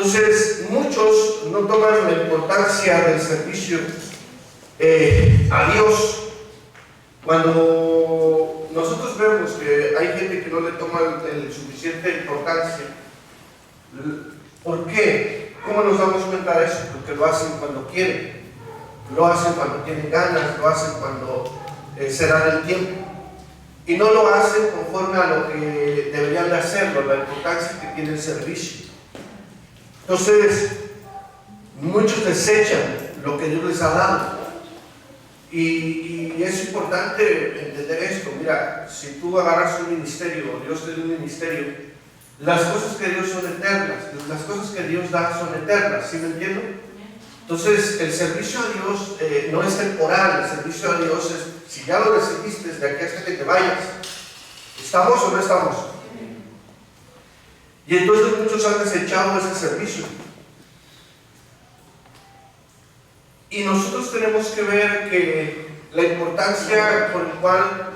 Entonces, muchos no toman la importancia del servicio a Dios. Cuando nosotros vemos que hay gente que no le toma suficiente importancia, ¿por qué? ¿Cómo nos damos cuenta de eso? Porque lo hacen cuando quieren, lo hacen cuando tienen ganas, lo hacen cuando se dan el tiempo, y no lo hacen conforme a lo que deberían de hacerlo, la importancia que tiene el servicio. Entonces, muchos desechan lo que Dios les ha dado. Y es importante entender esto. Mira, si tú agarras un ministerio, o Dios te da un ministerio, las cosas que Dios son eternas, las cosas que Dios da son eternas, ¿sí me entiendo? Entonces, el servicio a Dios no es temporal, el servicio a Dios es, si ya lo recibiste, de aquí hasta que te vayas. ¿Estamos o no estamos? Y entonces muchos han desechado ese servicio. Y nosotros tenemos que ver que la importancia por la cual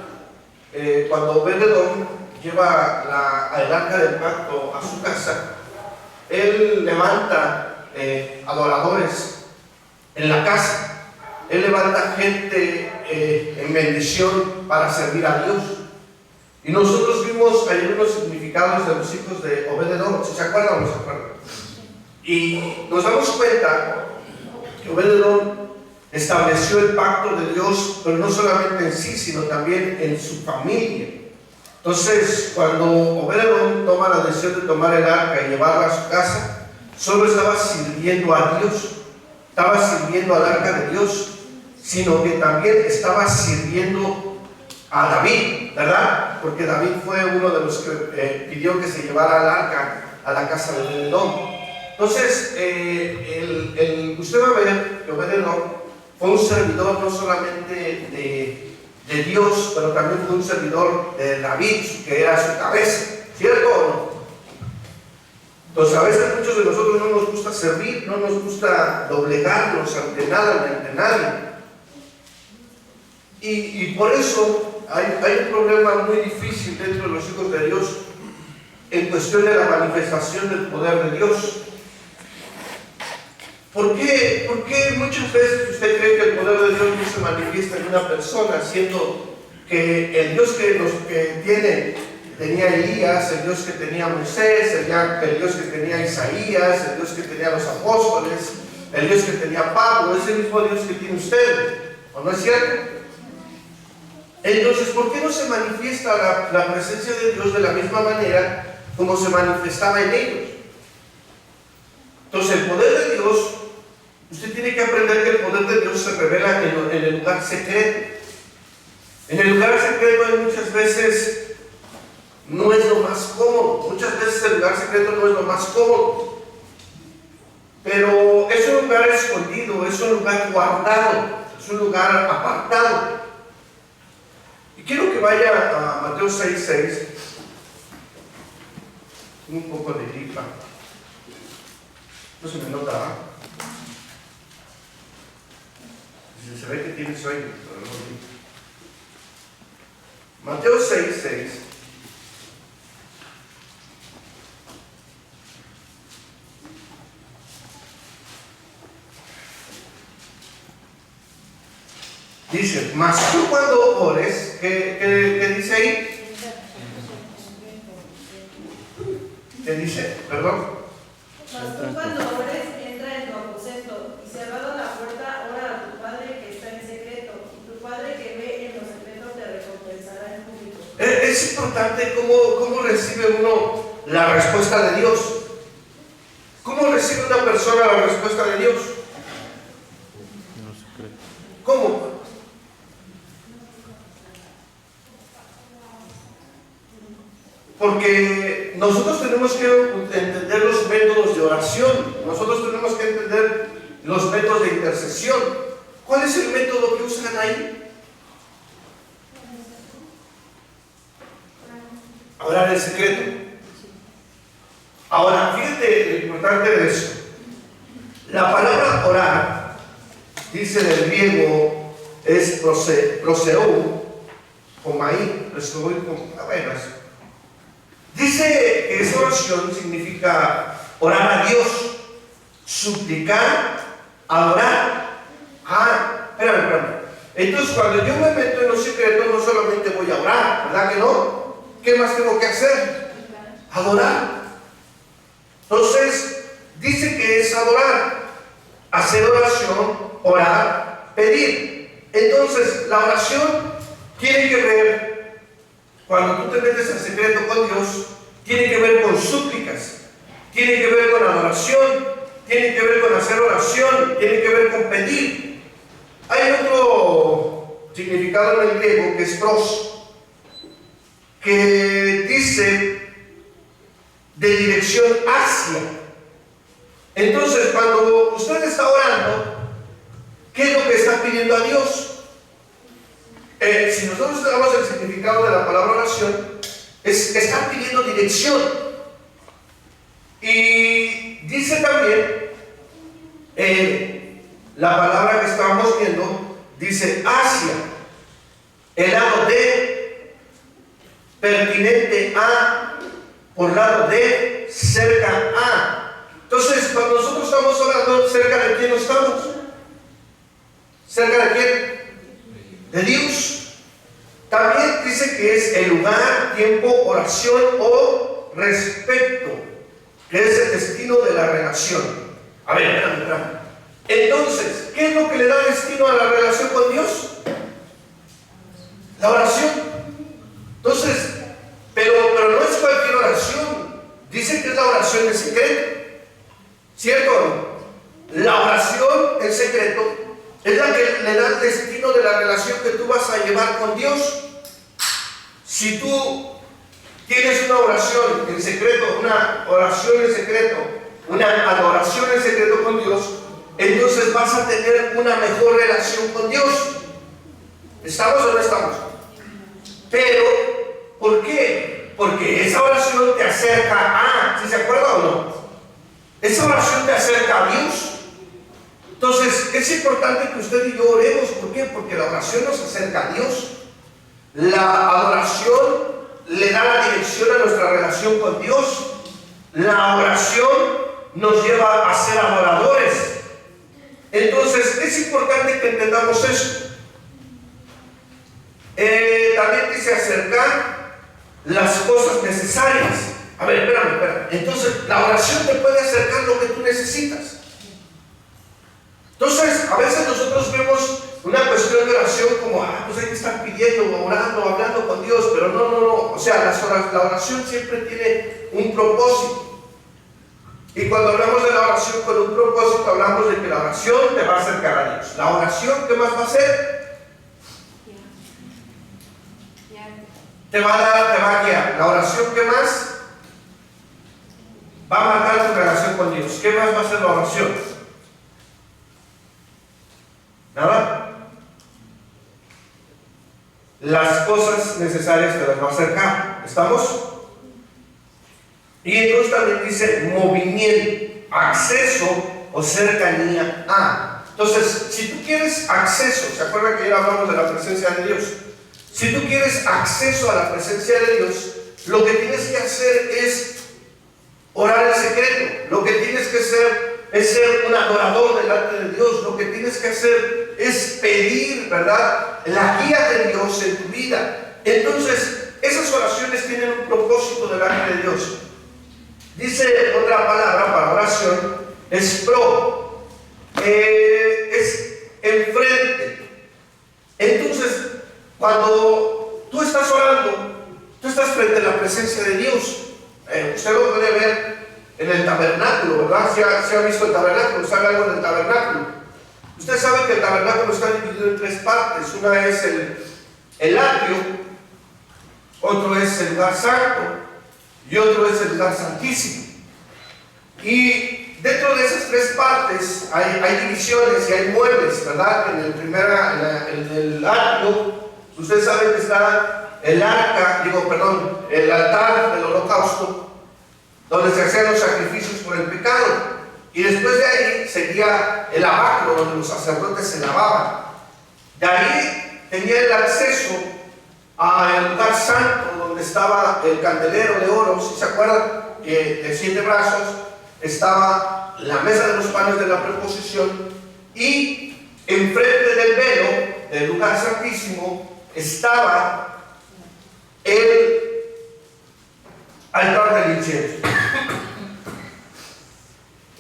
cuando Obed-Edom lleva el arca del pacto a su casa, él levanta adoradores en la casa, él levanta gente en bendición para servir a Dios. Y nosotros vimos ayer unos significados de los hijos de Obed-Edom, ¿se acuerdan o no se acuerdan? Y nos damos cuenta que Obed-Edom estableció el pacto de Dios, pero no solamente en sí, sino también en su familia. Entonces, cuando Obed-Edom toma la decisión de tomar el arca y llevarla a su casa, solo estaba sirviendo a Dios, estaba sirviendo al arca de Dios, sino que también estaba sirviendo a David, ¿verdad? Porque David fue uno de los que pidió que se llevara el arca a la casa de Obed-Edom. Entonces, usted va a ver que Obed-Edom fue un servidor no solamente de Dios, pero también fue un servidor de David, que era su cabeza, ¿cierto o no? Entonces, a veces muchos de nosotros no nos gusta servir, no nos gusta doblegarnos ante nada ni ante nadie. Y por eso hay un problema muy difícil dentro de los hijos de Dios en cuestión de la manifestación del poder de Dios. ¿Por qué muchas veces usted cree que el poder de Dios no se manifiesta en una persona, siendo que el Dios que tenía Elías, el Dios que tenía Moisés, el Dios que tenía Isaías, el Dios que tenía los apóstoles, el Dios que tenía Pablo, es el mismo Dios que tiene usted? ¿O no es cierto? Entonces, ¿por qué no se manifiesta la presencia de Dios de la misma manera como se manifestaba en ellos? Entonces, el poder de Dios, usted tiene que aprender que el poder de Dios se revela en el lugar secreto. En el lugar secreto hay muchas veces, no es lo más cómodo. Muchas veces el lugar secreto no es lo más cómodo. Pero es un lugar escondido, es un lugar guardado, es un lugar apartado. Y quiero que vaya a Mateo 6:6. Un poco de gripa. No se me nota, ¿ah? Se ve que tiene sueño, pero no lo digo. Mateo 6:6. Dice, mas tú cuando ores, ¿qué dice ahí? ¿Qué dice? Perdón. Mas tú cuando ores, entra en tu aposento, y cerrada la puerta, ora a tu Padre que está en secreto, y tu Padre que ve en lo secreto te recompensará en público. Es importante cómo recibe uno la respuesta de Dios. ¿Cómo recibe una persona la respuesta de Dios? ¿Cómo? Porque nosotros tenemos que entender los métodos de oración, nosotros tenemos que entender los métodos de intercesión. ¿Cuál es el método que usan ahí? Orar en secreto. Ahora, fíjate lo importante de eso. La palabra orar, dice del griego, es proseu, comai, dice que esa oración significa orar a Dios. suplicar, adorar. Espérame. Entonces, cuando yo me meto en los secretos, no solamente voy a orar, ¿verdad que no? ¿Qué más tengo que hacer? Adorar. Entonces, dice que es adorar, hacer oración, orar, pedir. Entonces, la oración tiene que ver, cuando tú te metes en secreto con Dios, tiene que ver con súplicas, tiene que ver con adoración, tiene que ver con hacer oración, tiene que ver con pedir. Hay otro significado en el griego que es pros, que dice de dirección hacia. Entonces, cuando usted está orando, ¿qué es lo que está pidiendo a Dios? Si nosotros damos el significado de la palabra oración, es estar pidiendo dirección. Y dice también, la palabra que estábamos viendo, dice hacia, el lado de, pertinente a, por lado de, cerca a. Entonces, cuando nosotros estamos orando, ¿cerca de quién estamos? ¿Cerca de quién? De Dios. También dice que es el lugar, tiempo, oración o respecto, que es el destino de la relación. A ver, espérame. Entonces, ¿qué es lo que le da destino a la relación con Dios? La oración. Entonces, pero no es cualquier oración. Dice que es la oración en secreto. ¿Cierto o no? La oración en secreto es la que le da el destino de la relación que tú vas a llevar con Dios. Si tú tienes una oración en secreto, una oración en secreto, una adoración en secreto con Dios, entonces vas a tener una mejor relación con Dios. ¿Estamos o no estamos? Pero, ¿por qué? Porque esa oración te acerca a, ¿sí se acuerda o no? Esa oración te acerca a Dios. Entonces, es importante que usted y yo oremos. ¿Por qué? Porque la oración nos acerca a Dios. La adoración le da la dirección a nuestra relación con Dios. La oración nos lleva a ser adoradores. Entonces, es importante que entendamos eso. También dice acercar las cosas necesarias. A ver, espérame. Entonces, la oración te puede acercar lo que tú necesitas. Entonces, a veces nosotros vemos una cuestión de oración como, pues hay que estar pidiendo, orando, hablando con Dios, pero no. O sea, la oración siempre tiene un propósito. Y cuando hablamos de la oración con un propósito, hablamos de que la oración te va a acercar a Dios. La oración, ¿qué más va a hacer? Te va a guiar. La oración, ¿qué más? Va a marcar tu relación con Dios. ¿Qué más va a hacer la oración? Nada. Las cosas necesarias te las va a acercar. ¿Estamos? Y entonces también dice movimiento, acceso o cercanía a. Entonces, si tú quieres acceso, ¿se acuerdan que ya hablamos de la presencia de Dios? Si tú quieres acceso a la presencia de Dios, lo que tienes que hacer es orar en secreto. Lo que tienes que hacer es ser un adorador delante de Dios. Lo que tienes que hacer es pedir, ¿verdad?, la guía de Dios en tu vida. Entonces, esas oraciones tienen un propósito delante de Dios. Dice otra palabra para oración, es pro, es enfrente. Entonces, cuando tú estás orando, tú estás frente a la presencia de Dios. Usted lo puede ver en el tabernáculo, ¿verdad? ¿Se ha visto el tabernáculo? ¿Sabe algo del tabernáculo? Usted sabe que el tabernáculo está dividido en tres partes. Una es el atrio, otro es el lugar santo y otro es el lugar santísimo. Y dentro de esas tres partes hay divisiones y hay muebles, ¿verdad? En el atrio, usted sabe que está el el altar del holocausto, donde se hacían los sacrificios por el pecado. Y después de ahí seguía el lavacro, donde los sacerdotes se lavaban. De ahí tenía el acceso al lugar santo, donde estaba el candelero de oro, si se acuerdan, de 7 brazos, estaba la mesa de los panes de la preposición, y enfrente del velo del lugar santísimo estaba el altar del incienso.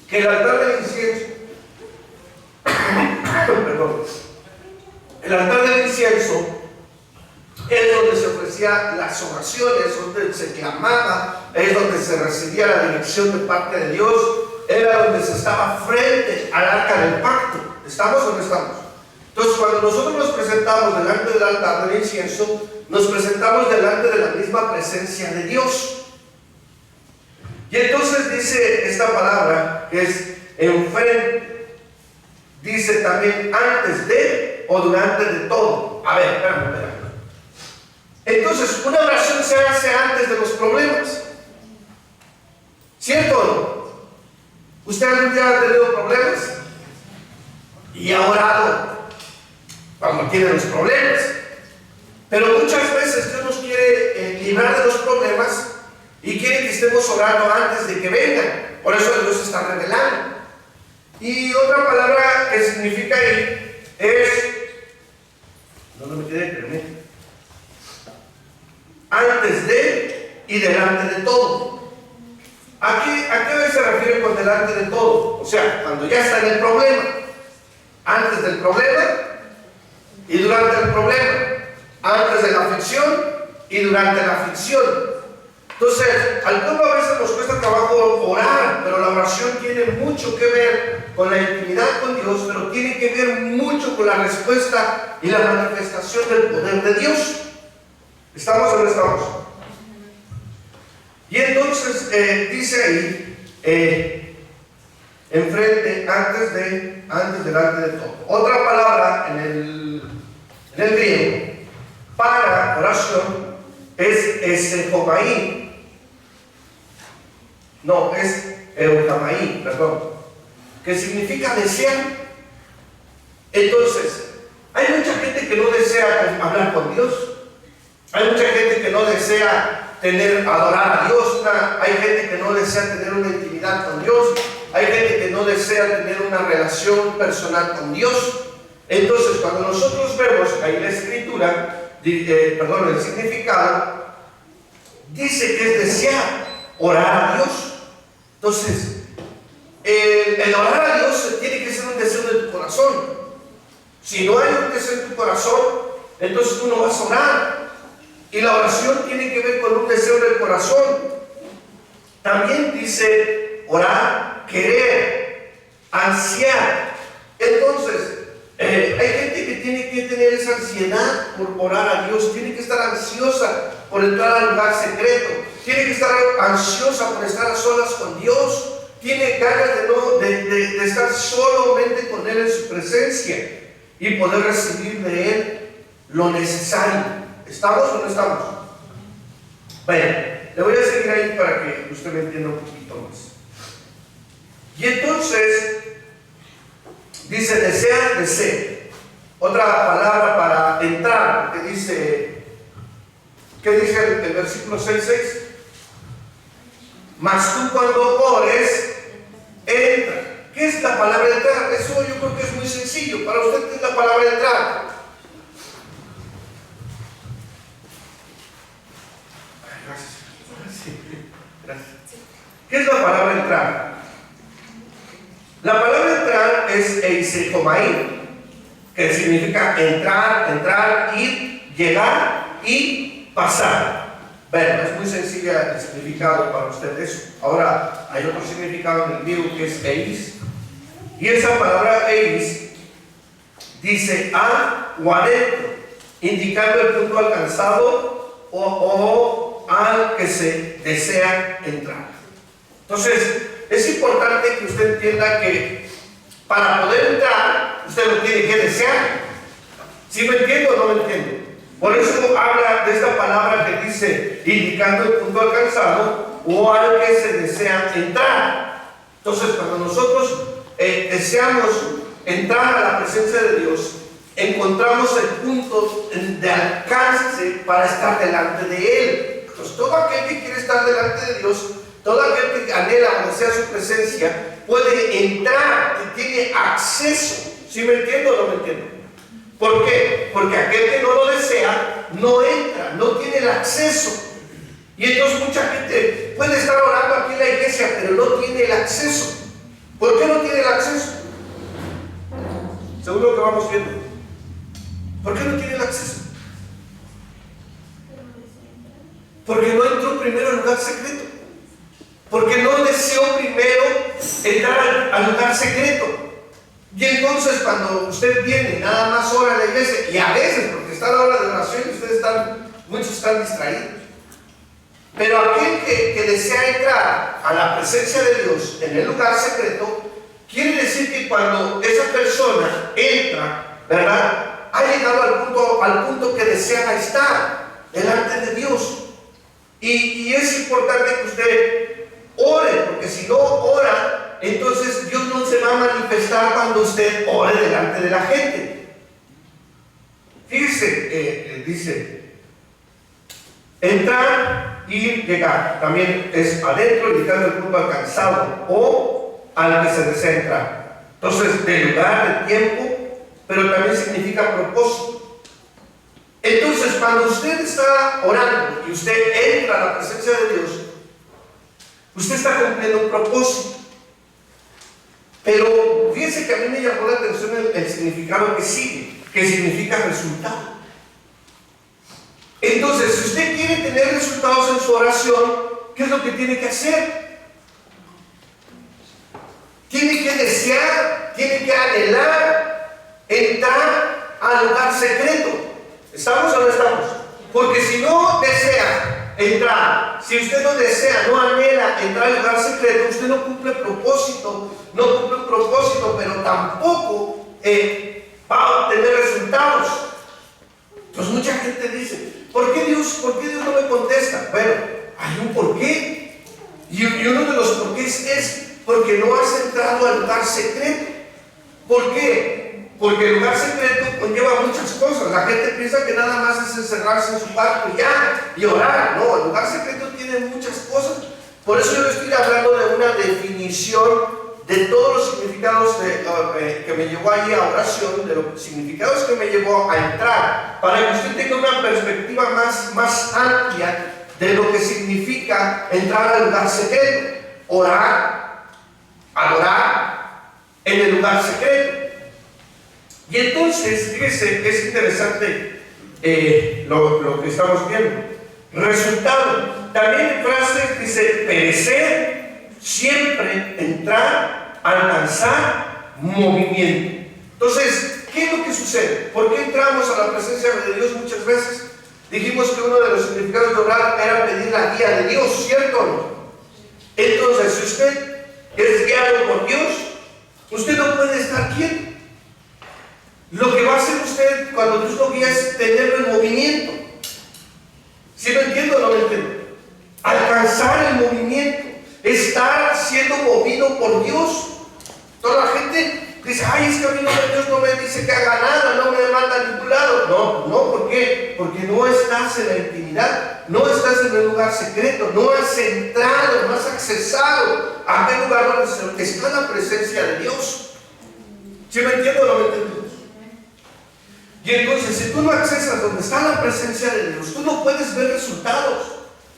Que el altar del incienso, perdón, el altar del incienso es donde se ofrecían las oraciones, donde se clamaba, es donde se recibía la dirección de parte de Dios, era donde se estaba frente al arca del pacto. ¿Estamos o no estamos? Entonces, cuando nosotros nos presentamos delante del altar del incienso, nos presentamos delante de la misma presencia de Dios. Y entonces dice esta palabra, que es enfrente, dice también antes de o durante de todo. A ver, espérame. Entonces, una oración se hace antes de los problemas. ¿Cierto o no? ¿Usted algún día ha tenido problemas? Y ha orado cuando tiene los problemas. Pero muchas veces Dios nos quiere librar de los problemas y quiere que estemos orando antes de que vengan. Por eso Dios está revelando. Y otra palabra que significa ahí es, ¿dónde me quedé? Permíteme. Antes de y delante de todo. ¿A qué se refiere con delante de todo? O sea, cuando ya está en el problema, antes del problema y durante el problema, antes de la aflicción y durante la aflicción. Entonces, al pueblo a veces nos cuesta trabajo orar, pero la oración tiene mucho que ver con la intimidad con Dios, pero tiene que ver mucho con la respuesta y la manifestación del poder de Dios. ¿Estamos o no estamos? Y entonces dice ahí, enfrente, antes, delante de todo. Otra palabra en el griego para oración es esejomai. No, es eutamai, perdón, que significa desear. Entonces, hay mucha gente que no desea hablar con Dios. Hay mucha gente que no desea adorar a Dios. Hay gente que no desea tener una intimidad con Dios. Hay gente que no desea tener una relación personal con Dios. Entonces, cuando nosotros vemos ahí la escritura, el significado, dice que es desear orar a Dios. Entonces, el orar a Dios tiene que ser un deseo de tu corazón. Si no hay un deseo en tu corazón, entonces tú no vas a orar. Y la oración tiene que ver con un deseo del corazón. También dice orar, querer, ansiar. Entonces, hay gente que tiene que tener esa ansiedad por orar a Dios, tiene que estar ansiosa por entrar al lugar secreto, tiene que estar ansiosa por estar a solas con Dios, tiene ganas de estar solamente con Él en su presencia y poder recibir de Él lo necesario. ¿Estamos o no estamos? Bueno, le voy a seguir ahí para que usted me entienda un poquito más. Y entonces, dice desear, deseo. Otra palabra para entrar, que dice, ¿qué dice el versículo 6:6? Mas tú cuando ores, entra. ¿Qué es la palabra entrar? Eso yo creo que es muy sencillo. Para usted, ¿qué es la palabra entrar? Gracias. ¿Qué es la palabra entrar? La palabra entrar es eisechomai, que significa entrar, ir, llegar y pasar. Bueno, es muy sencilla el significado para usted eso. Ahora, hay otro significado en el griego que es eis, y esa palabra eis dice a o adentro, indicando el punto alcanzado o al que se desea entrar. Entonces, es importante que usted entienda que para poder entrar, usted lo tiene que desear. ¿Sí me entiendo o no me entiendo? Por eso habla de esta palabra que dice, indicando el punto alcanzado o al que se desea entrar. Entonces, cuando nosotros deseamos entrar a la presencia de Dios, encontramos el punto de alcance para estar delante de Él. Pues todo aquel que quiere estar delante de Dios todo aquel que anhela o desea su presencia puede entrar, que tiene acceso. ¿Sí me entiendo o no me entiendo? ¿Por qué? Porque aquel que no lo desea no entra, no tiene el acceso. Y entonces mucha gente puede estar orando aquí en la iglesia, pero no tiene el acceso. ¿Por qué no tiene el acceso? Según lo que vamos viendo. ¿Por qué no tiene el acceso? Porque no entró primero al lugar secreto. Porque no deseó primero entrar al lugar secreto. Y entonces cuando usted viene, nada más ora a la iglesia, y a veces, porque está la hora de oración y muchos están distraídos. Pero aquel que desea entrar a la presencia de Dios en el lugar secreto, quiere decir que cuando esa persona entra, ¿verdad?, ha llegado al punto que desea estar delante de Dios. Y es importante que usted ore, porque si no ora, entonces Dios no se va a manifestar cuando usted ore delante de la gente. Fíjese, dice, entrar y llegar. También es adentro, indicando el punto alcanzado o al que se desea entrar. Entonces, de lugar, de tiempo, pero también significa propósito. Entonces, cuando usted está orando y usted entra a la presencia de Dios, usted está cumpliendo un propósito. Pero fíjense que a mí me llamó la atención el significado que sigue, que significa resultado. Entonces, si usted quiere tener resultados en su oración, ¿qué es lo que tiene que hacer? Tiene que desear, tiene que anhelar entrar al lugar secreto. ¿Estamos o no estamos? Porque si no desea entrar, si usted no desea, no anhela entrar al lugar secreto, usted no cumple propósito, no cumple un propósito, pero tampoco va a obtener resultados. Entonces mucha gente dice, ¿por qué Dios no me contesta? Bueno, hay un porqué. Y uno de los porqués es porque no has entrado al lugar secreto. ¿Por qué? Porque el lugar secreto conlleva muchas cosas. La gente piensa que nada más es encerrarse en su cuarto y orar. No, el lugar secreto tiene muchas cosas. Por eso yo le estoy hablando de una definición de todos los significados que me llevó allí a oración, de los significados que me llevó a entrar, para que usted tenga una perspectiva más amplia de lo que significa entrar al lugar secreto. Orar, adorar en el lugar secreto. Y entonces, fíjese, es interesante lo que estamos viendo. Resultado. También en frase dice perecer, siempre, entrar, alcanzar, movimiento. Entonces, ¿qué es lo que sucede? ¿Por qué entramos a la presencia de Dios muchas veces? Dijimos que uno de los significados de orar era pedir la guía de Dios, ¿cierto o no? Entonces, si usted es guiado por Dios, usted no puede estar quieto. Lo que va a hacer usted cuando Dios lo guía es tenerlo en movimiento. ¿Sí lo entiendo o no lo entiendo? Alcanzar el movimiento, estar siendo movido por Dios. Toda la gente dice, ay, es que a mí Dios no me dice que haga nada, no me manda a ningún lado. No, ¿por qué? Porque no estás en la intimidad, no estás en el lugar secreto, no has entrado, no has accesado a aquel lugar donde está la presencia de Dios. ¿Sí me entiendo o no me entiendo? Y entonces, si tú no accesas donde está la presencia de Dios, tú no puedes ver resultados.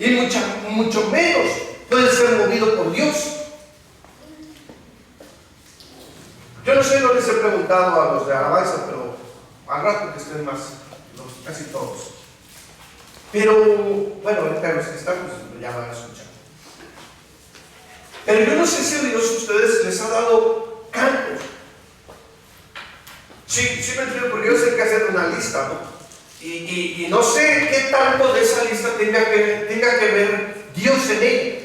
Y mucho menos puedes ser movido por Dios. Yo no sé, no les he preguntado a los de alabanza, pero al rato que estén más, casi todos. Pero, bueno, ahorita los que están, pues ya van a escuchar. Pero yo no sé si a Dios a ustedes les ha dado cantos. Sí me entiendo, porque yo sé que hacer una lista, ¿no? Y no sé qué tanto de esa lista tenga que ver Dios en ella.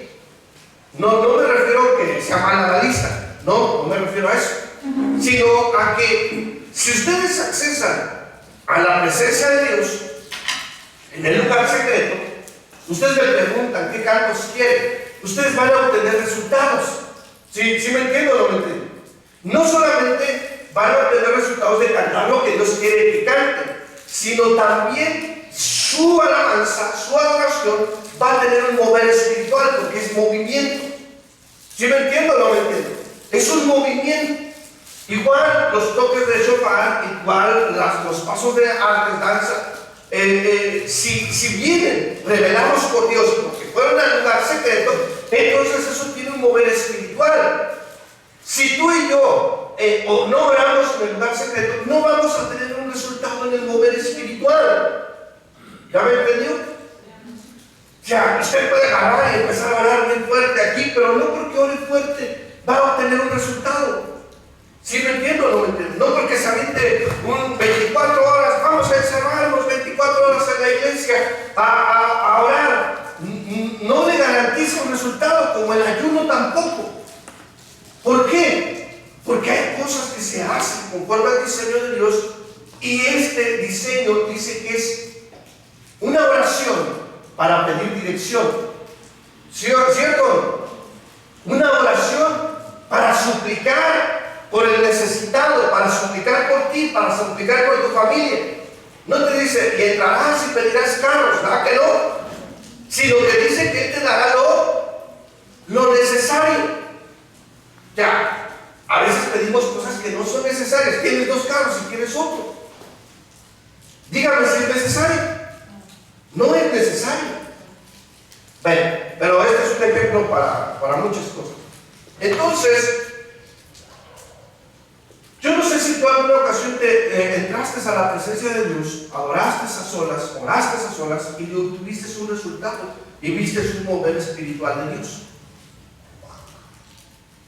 No me refiero a que sea mala la lista, no me refiero a eso, sino a que si ustedes accesan a la presencia de Dios en el lugar secreto, ustedes me preguntan qué cantos quieren, ustedes van a obtener resultados. ¿Sí me entiendo o no me entiendo? No solamente van a obtener resultados de cantar lo que Dios quiere que canten, sino también su alabanza, su adoración va a tener un mover espiritual, porque es movimiento. ¿Sí me entiendo o no me entiendo? Es un movimiento. Igual los toques de shofar, igual los pasos de artes, danza, si vienen revelados por Dios, porque fueron al lugar secreto, entonces eso tiene un mover espiritual. Si tú y yo o no oramos en el lugar secreto, no vamos a tener un resultado en el mover espiritual. ¿Ya me entendió? Ya, usted puede agarrar y empezar a orar bien fuerte aquí, pero no porque ore fuerte va a obtener un resultado. ¿Sí me entiendo o no me entiendo? No porque se aviente 24 horas, vamos a encerrarnos 24 horas en la iglesia a orar. No le garantiza un resultado, como el ayuno tampoco. ¿Por qué? Porque hay cosas que se hacen conforme al diseño de Dios, y este diseño dice que es una oración para pedir dirección. ¿Cierto? Una oración para suplicar por el necesitado, para suplicar por ti, para suplicar por tu familia. No te dice, y entrarás y pedirás carros, ¿verdad que no? Sino que dice que Él te dará lo necesario. Ya, a veces pedimos cosas que no son necesarias. Tienes 2 carros y quieres otro. Dígame si es necesario. No es necesario. Bueno, pero este es un ejemplo para muchas cosas. Entonces, yo no sé si tú en alguna ocasión entraste a la presencia de Dios, adoraste a solas, oraste a solas y obtuviste un resultado y viste un mover espiritual de Dios.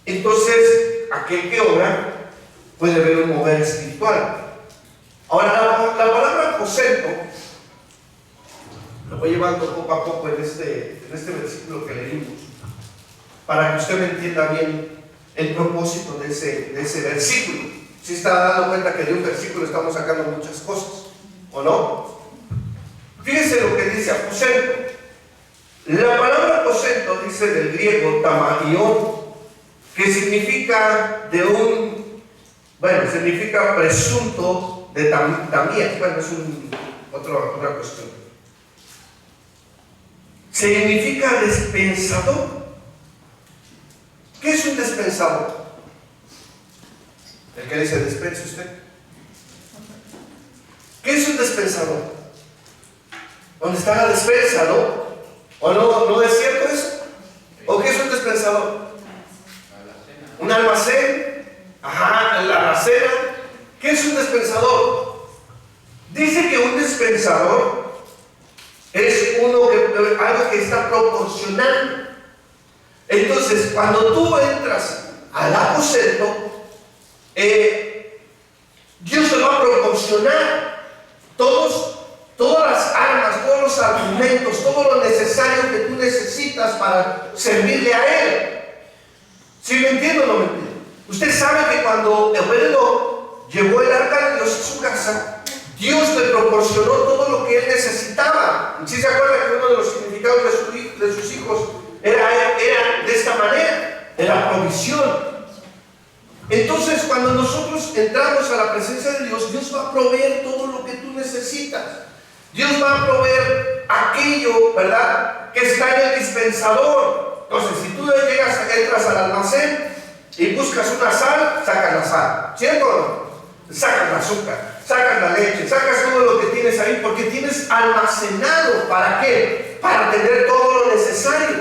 Entonces, aquel que ora puede ver un mover espiritual. Ahora, la palabra aposento, lo voy llevando poco a poco en este versículo que leímos, para que usted me entienda bien el propósito de ese versículo. Si está dando cuenta que de un versículo estamos sacando muchas cosas, ¿o no? Fíjense lo que dice aposento. La palabra aposento dice del griego tamaion, que significa significa presunto de tamías. Bueno, es otra cuestión. Significa despensador. ¿Qué es un despensador? El que dice despense usted. ¿Qué es un despensador? ¿Dónde está la despensa, no? ¿O no es cierto eso? ¿O qué es un despensador? ¿Un almacén? Ajá, la alacena. ¿Qué es un despensador? Dice que un despensador es algo que está proporcionando. Entonces, cuando tú entras al aposento, Dios te va a proporcionar todas las armas, todos los argumentos, todo lo necesario que tú necesitas para servirle a Él. ¿Sí me entiendo o no me entiendo? Usted sabe que cuando Obed-Edom llevó el arca de Dios a su casa, Dios le proporcionó todo lo que él necesitaba. ¿Sí se acuerda que uno de los significados de sus hijos era de esta manera? Era provisión. Entonces, cuando nosotros entramos a la presencia de Dios, Dios va a proveer todo lo que tú necesitas. Dios va a proveer aquello, ¿verdad?, que está en el dispensador. Entonces, si tú entras al almacén y buscas una sal, sacas la sal, ¿cierto o no? Sacas el azúcar, sacas la leche, sacas todo lo que tienes ahí, porque tienes almacenado. ¿Para qué? Para tener todo lo necesario.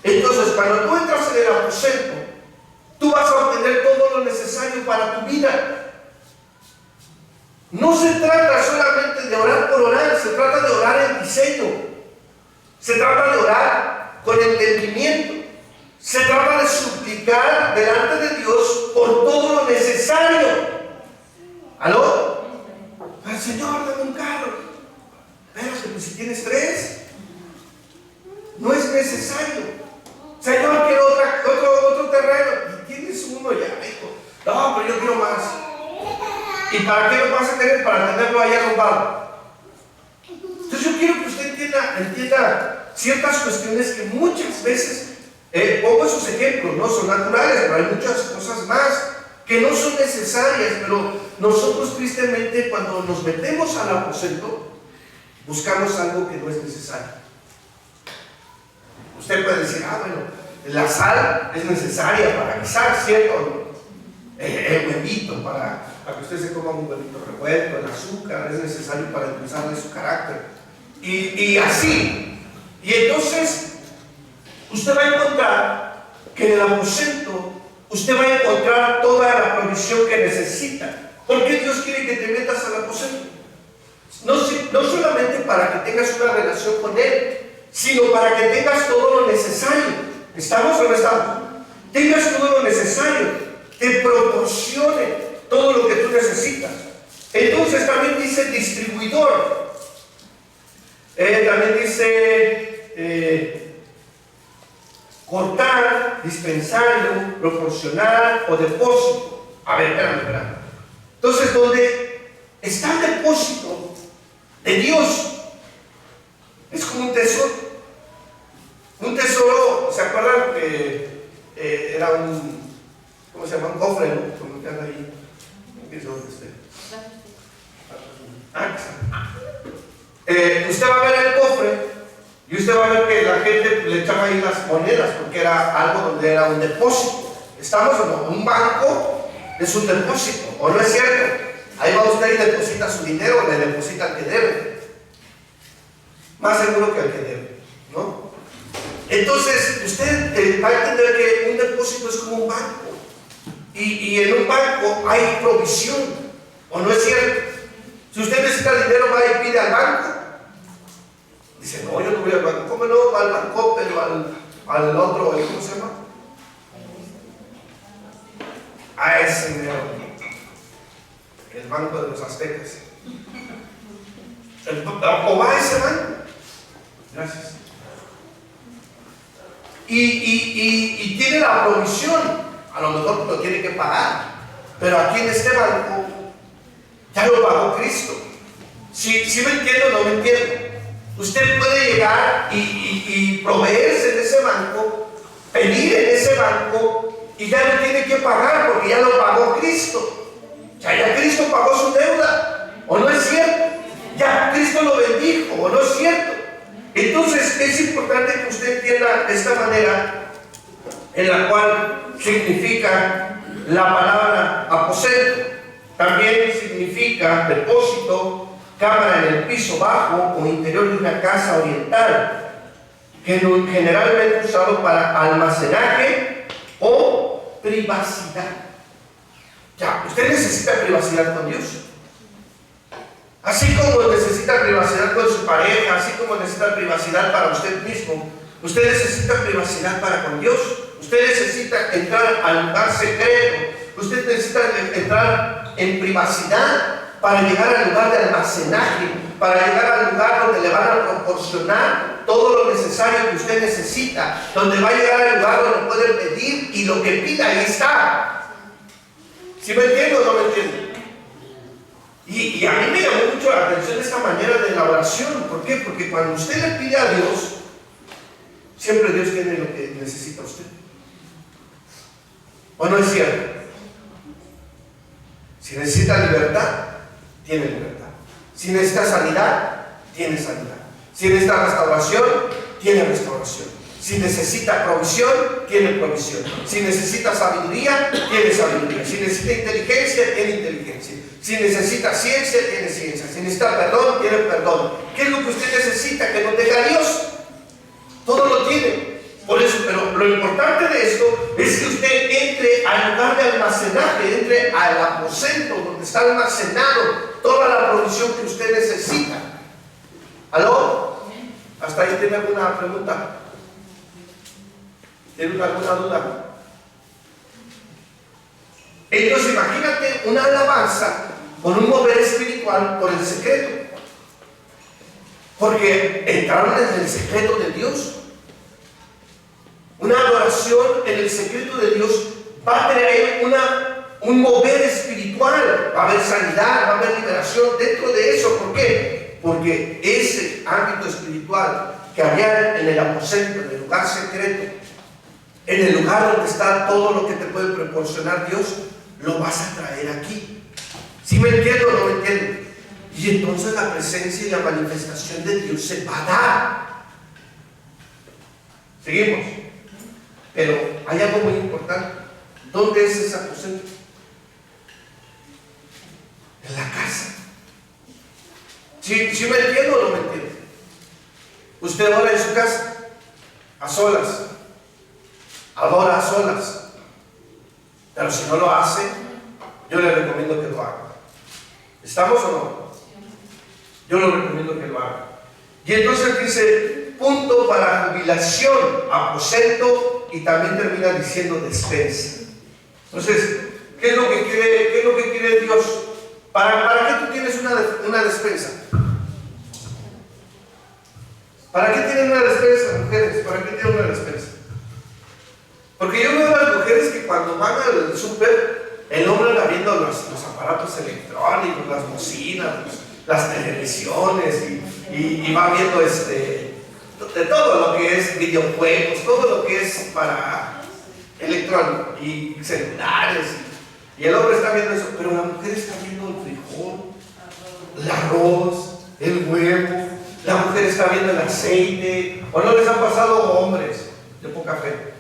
Entonces, cuando tú entras en el aposento, tú vas a obtener todo lo necesario para tu vida. No se trata solamente de orar por orar, se trata de orar en diseño, se trata de orar con entendimiento, se trata de suplicar delante de Dios por todo lo necesario. ¿Aló? Al Señor, dame un carro. Espérate, pues si tienes 3, no es necesario. Señor, quiero otro terreno. Y tienes uno ya, hijo. No, pero yo quiero más. ¿Y para qué lo vas a tener? Para tenerlo allá arrumbado. Entonces yo quiero que usted entienda ciertas cuestiones que muchas veces, pongo esos ejemplos, no son naturales, pero hay muchas cosas más que no son necesarias. Pero nosotros tristemente, cuando nos metemos al aposento, buscamos algo que no es necesario. Usted puede decir, bueno, la sal es necesaria para guisar, ¿cierto? El huevito, para que usted se coma un huevito revuelto, el azúcar es necesario para impulsarle su carácter. Y así. Y entonces, usted va a encontrar que en el aposento, usted va a encontrar toda la provisión que necesita. ¿Por qué Dios quiere que te metas al aposento? No solamente para que tengas una relación con Él, sino para que tengas todo lo necesario. ¿Estamos o no estamos? Tengas todo lo necesario, te proporcione todo lo que tú necesitas. Entonces también dice distribuidor, también dice cortar, dispensario, proporcionar o depósito. A ver, espérame. Entonces, donde está el depósito de Dios, es como un tesoro. Un tesoro, ¿se acuerdan que era ¿cómo se llama? Un cofre, ¿no? Como que anda ahí. Usted va a ver el cofre y usted va a ver que la gente le echaba ahí las monedas porque era algo donde era un depósito. ¿Estamos o no? Un banco es un depósito, ¿o no es cierto? Ahí va usted y deposita su dinero, le deposita al que debe. Más seguro que al que debe, ¿no? Entonces, usted va a entender que un depósito es como un banco. Y en un banco hay provisión, ¿o no es cierto? Si usted necesita dinero, va y pide al banco. Dice, no, yo no voy al banco. ¿Cómo no? Va al banco, pero al otro, ¿cómo se llama? A ese dinero. El banco de los aztecas. O va a ese banco. Gracias. Y tiene la provisión. A lo mejor lo tiene que pagar. Pero aquí en este banco ya lo pagó Cristo. Si me entiendo o no me entiendo. Usted puede llegar y proveerse de ese banco, pedir en ese banco y ya no tiene que pagar porque ya lo pagó Cristo. Ya Cristo pagó su deuda. ¿O no es cierto? Ya Cristo lo bendijo. ¿O no es cierto? Entonces es importante que usted entienda de esta manera en la cual significa la palabra aposento. También significa depósito, cámara en el piso bajo o interior de una casa oriental, generalmente usado para almacenaje o privacidad. Ya, usted necesita privacidad con Dios. Así como necesita privacidad con su pareja, así como necesita privacidad para usted mismo, usted necesita privacidad para con Dios. Usted necesita entrar al lugar secreto. Usted necesita entrar en privacidad para llegar al lugar de almacenaje, para llegar al lugar donde le van a proporcionar todo lo necesario que usted necesita, donde va a llegar al lugar donde puede pedir y lo que pida ahí está. ¿Sí me entiende o no me entiende? Y a mí me llamó mucho la atención esta manera de la oración. ¿Por qué? Porque cuando usted le pide a Dios, siempre Dios tiene lo que necesita usted. ¿O no es cierto? Si necesita libertad, tiene libertad. Si necesita sanidad, tiene sanidad. Si necesita restauración, tiene restauración. Si necesita provisión, tiene provisión. Si necesita sabiduría, tiene sabiduría. Si necesita inteligencia, tiene inteligencia. Si necesita ciencia, tiene ciencia. Si necesita perdón, tiene perdón. ¿Qué es lo que usted necesita que no tenga Dios? Todo lo tiene. Por eso, pero lo importante de esto es que usted entre al lugar de almacenaje, entre al aposento donde está almacenado toda la provisión que usted necesita. ¿Aló? ¿Hasta ahí tiene alguna pregunta? ¿Tiene alguna duda? Entonces imagínate una alabanza con un mover espiritual por el secreto. Porque entraron en el secreto de Dios. Una adoración en el secreto de Dios va a traer un mover espiritual. Va a haber sanidad, va a haber liberación dentro de eso. ¿Por qué? Porque ese ámbito espiritual que había en el aposento, en el lugar secreto, en el lugar donde está todo lo que te puede proporcionar Dios, lo vas a traer aquí. ¿Sí me entiendo o no me entiendo? Y entonces la presencia y la manifestación de Dios se va a dar. Seguimos. Pero hay algo muy importante. ¿Dónde es ese aposento? En la casa. ¿Sí me entiendo o no me entiendo? Usted ora en su casa, a solas, adora a solas. Pero si no lo hace, yo le recomiendo que lo haga. ¿Estamos o no? Yo le recomiendo que lo haga. Y entonces dice, punto para jubilación, aposento, y también termina diciendo despensa. Entonces, ¿qué es lo que quiere Dios? ¿Para qué tú tienes una despensa? ¿Para qué tienen una despensa, mujeres? ¿Para qué tienen una despensa? Porque yo veo a las mujeres que cuando van al súper, el hombre anda viendo los aparatos electrónicos, las bocinas, las televisiones, y va viendo de todo lo que es videojuegos, todo lo que es para electrónico, y celulares, y el hombre está viendo eso, pero la mujer está viendo el frijol, el arroz, el huevo, la mujer está viendo el aceite. ¿O no les han pasado hombres de poca fe?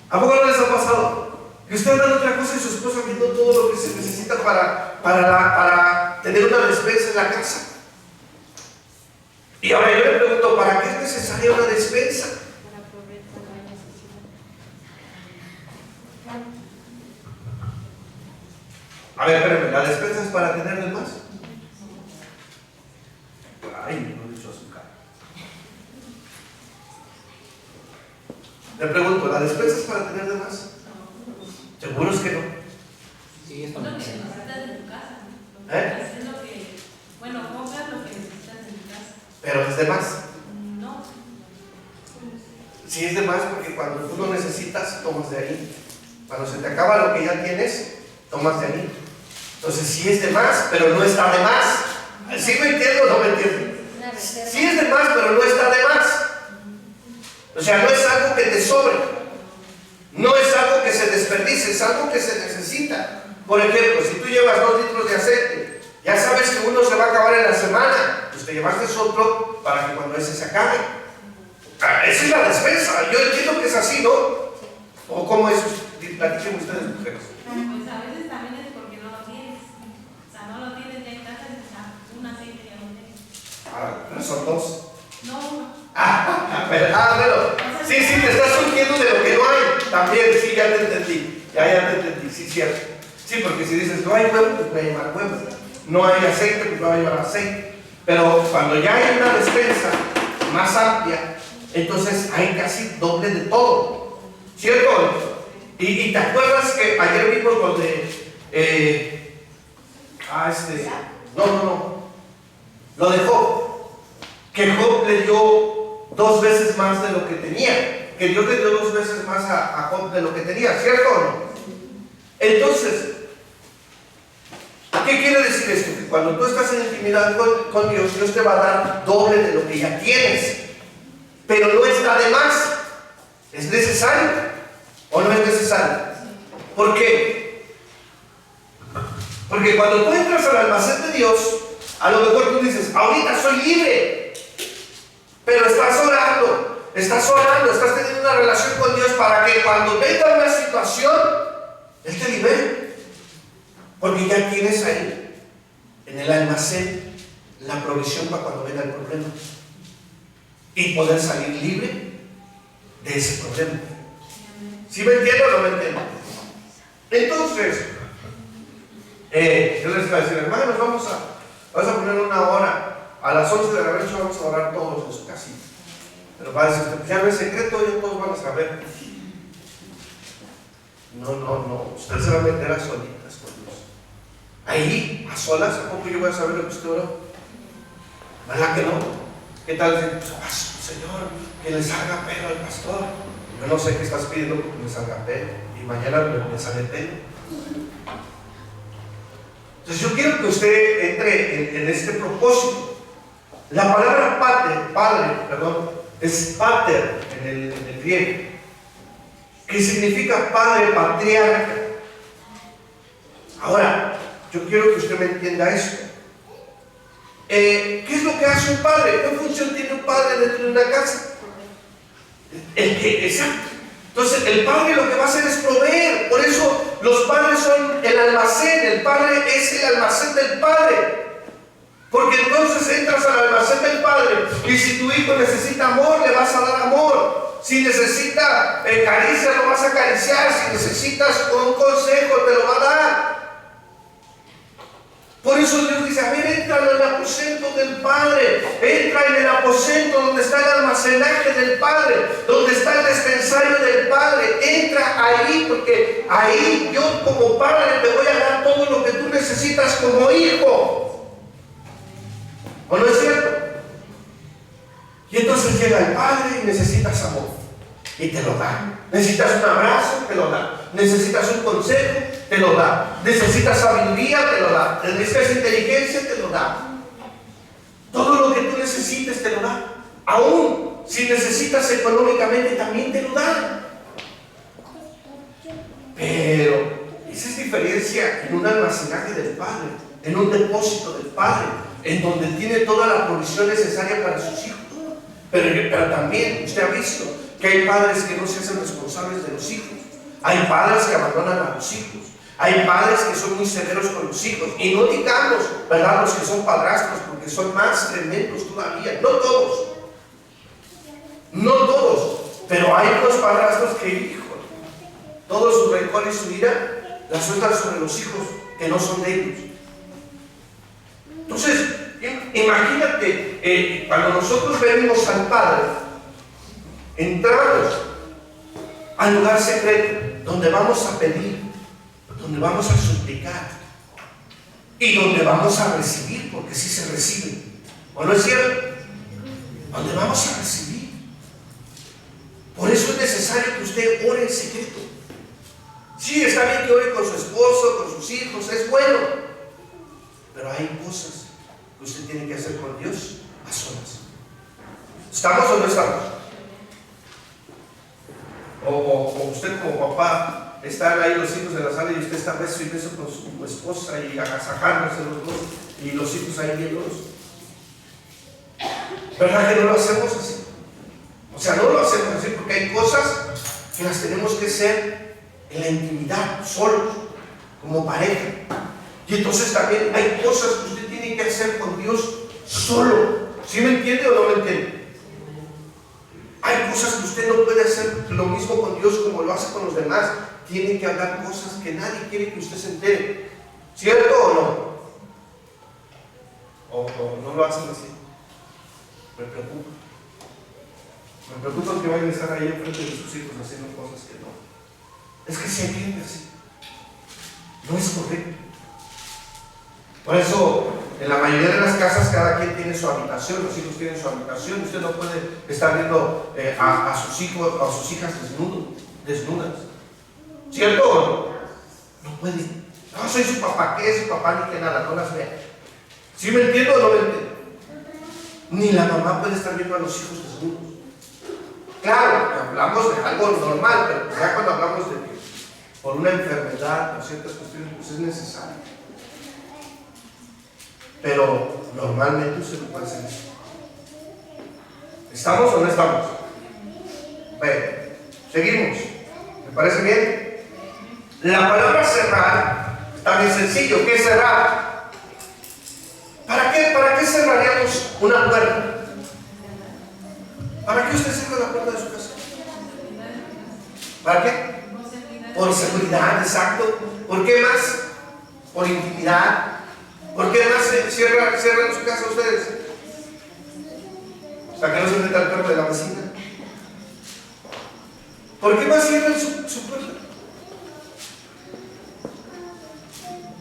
¿A poco no les ha pasado? Que usted anda en otra cosa y su esposa viendo todo lo que se necesita para tener una despensa en la casa. Y ahora yo le pregunto, ¿para qué es necesaria una despensa? A ver, espérenme, ¿la despensa es para tener de más? Ay, no he dicho azúcar. Le pregunto, ¿la despensa es para tener de más? ¿Seguro es que no? Sí, es lo que necesitas en tu casa. Es lo que, bueno, compras lo que necesitas en tu casa. ¿Pero es de más? No. Sí es de más porque cuando tú lo necesitas, tomas de ahí. Cuando se te acaba lo que ya tienes, tomas de ahí. Entonces sí es de más, pero no está de más. ¿Sí me entiendo o no me entiendo? Sí es de más, pero no está de más. O sea, no es algo que te sobre. No es algo que se desperdicie, es algo que se necesita. Por ejemplo, si tú llevas 2 litros de aceite, ya sabes que uno se va a acabar en la semana, pues te llevaste otro para que cuando ese se acabe. Esa es la despensa. Yo entiendo que es así, ¿no? ¿O cómo es? Platiquen ustedes, mujeres. Pues a veces también es porque no lo tienes. O sea, no lo tienes ya en casa, un aceite ya no tienes. Pero son 2. No, uno. Bueno. Sí, te estás surgiendo de lo que no hay. También, sí, ya te entendí. Ya te entendí, sí, cierto. Sí, porque si dices, no hay huevo, pues va a llevar huevo. No hay aceite, pues va a llevar aceite. Pero cuando ya hay una despensa más amplia, entonces hay casi doble de todo. ¿Cierto? Y te acuerdas que ayer vimos donde no. Lo de Job. Que Job le dio 2 veces más de lo que tenía. Que Dios le dio 2 veces más a Job de lo que tenía, ¿cierto o no? Entonces, ¿qué quiere decir esto? Que cuando tú estás en intimidad con Dios, Dios te va a dar doble de lo que ya tienes. Pero no está de más. ¿Es necesario o no es necesario? ¿Por qué? Porque cuando tú entras al almacén de Dios, a lo mejor tú dices, ahorita soy libre. Pero estás orando, estás teniendo una relación con Dios para que cuando venga una situación, Él te libere. Porque ya tienes ahí, en el almacén, la provisión para cuando venga el problema. Y poder salir libre de ese problema. ¿Sí me entiendo o no me entiendo? Entonces, yo les voy a decir, hermanos, vamos a poner una hora. A las 11 de la noche vamos a orar todos en su casita. Pero va a decir, ya no es secreto, ya todos van a saber. No. Usted se va a meter a solitas con Dios. Ahí, a solas, ¿a poco yo voy a saber lo que usted oró? ¿Verdad que no? ¿Qué tal decir, Señor, que le salga pelo al pastor? Yo no sé qué estás pidiendo porque me salga pelo. Y mañana me sale pelo. Entonces yo quiero que usted entre en este propósito. La palabra padre, es pater en el griego, que significa padre, patriarca. Ahora, Yo quiero que usted me entienda esto. ¿Qué es lo que hace un padre? ¿Qué función tiene un padre dentro de una casa? Exacto. Entonces el padre lo que va a hacer es proveer. Por eso los padres son el almacén. El padre es el almacén del padre. Porque entonces entras al almacén del padre y si tu hijo necesita amor, le vas a dar amor. Si necesita caricia, lo vas a acariciar. Si necesitas un consejo, te lo va a dar. Por eso Dios dice, a ver, entra en el aposento del Padre, entra en el aposento donde está el almacenaje del Padre, donde está el despensario del Padre, entra ahí, porque ahí yo como Padre te voy a dar todo lo que tú necesitas como hijo. ¿O no es cierto? Y entonces llega el Padre y necesitas amor, y te lo da. Necesitas un abrazo, te lo da. Necesitas un consejo, te lo da. Necesitas sabiduría, te lo da. Necesitas inteligencia, te lo da. Todo lo que tú necesites, te lo da. Aún si necesitas económicamente, también te lo da. Pero esa es diferencia en un almacenaje del Padre, en un depósito del Padre, en donde tiene toda la provisión necesaria para sus hijos. Pero también usted ha visto que hay padres que no se hacen responsables de los hijos. Hay padres que abandonan a los hijos. Hay padres que son muy severos con los hijos. Y no digamos, ¿verdad?, los que son padrastros, porque son más tremendos todavía. No todos. No todos. Pero hay unos padrastros que, hijo, todo su rencor y su ira la sueltan sobre los hijos que no son de ellos. Entonces, imagínate, cuando nosotros venimos al Padre, entramos al lugar secreto, donde vamos a pedir, donde vamos a suplicar y donde vamos a recibir, porque sí se recibe. ¿O no es cierto? Donde vamos a recibir. Por eso es necesario que usted ore en secreto. Sí, está bien que ore con su esposo, con sus hijos, es bueno. Pero hay cosas que usted tiene que hacer con Dios a solas. ¿Estamos o no estamos? O usted como papá, están ahí los hijos en la sala y usted está beso y beso con su esposa y agasajándose los dos y los hijos ahí viéndolos. ¿Verdad que no lo hacemos así? O sea, no lo hacemos así porque hay cosas que las tenemos que hacer en la intimidad, solos, como pareja. Y entonces también hay cosas que usted tiene que hacer con Dios solo. ¿Sí me entiende o no me entiende? Hay cosas que usted no puede hacer lo mismo con Dios como lo hace con los demás. Tiene que hablar cosas que nadie quiere que usted se entere. ¿Cierto o no? O no lo hacen así. Me preocupa. Me preocupa que vayan a estar ahí enfrente de sus hijos haciendo cosas que no. Es que si hay gente así, no es correcto. Por eso, en la mayoría de las casas, cada quien tiene su habitación, los hijos tienen su habitación. Usted no puede estar viendo a sus hijos o a sus hijas desnudas. ¿Cierto o no? No puede. No, soy su papá, ¿qué es su papá? Ni que nada, no las vea. ¿Sí me entiendo o no me entiendo? Ni la mamá puede estar viendo a los hijos desnudos. Claro, hablamos de algo normal, pero ya cuando hablamos de que por una enfermedad o ciertas cuestiones, pues es necesario. Pero normalmente usted no puede hacer eso. ¿Estamos o no estamos? Bueno, seguimos. ¿Me parece bien? La palabra cerrar está bien sencillo. ¿Qué es cerrar? ¿Para qué cerraríamos una puerta? ¿Para qué usted cierra la puerta de su casa? ¿Para qué? Por seguridad, exacto. ¿Por qué más? Por intimidad. ¿Por qué más cierran su casa ustedes? ¿Para que no se meta el perro de la vecina? ¿Por qué más cierran su puerta?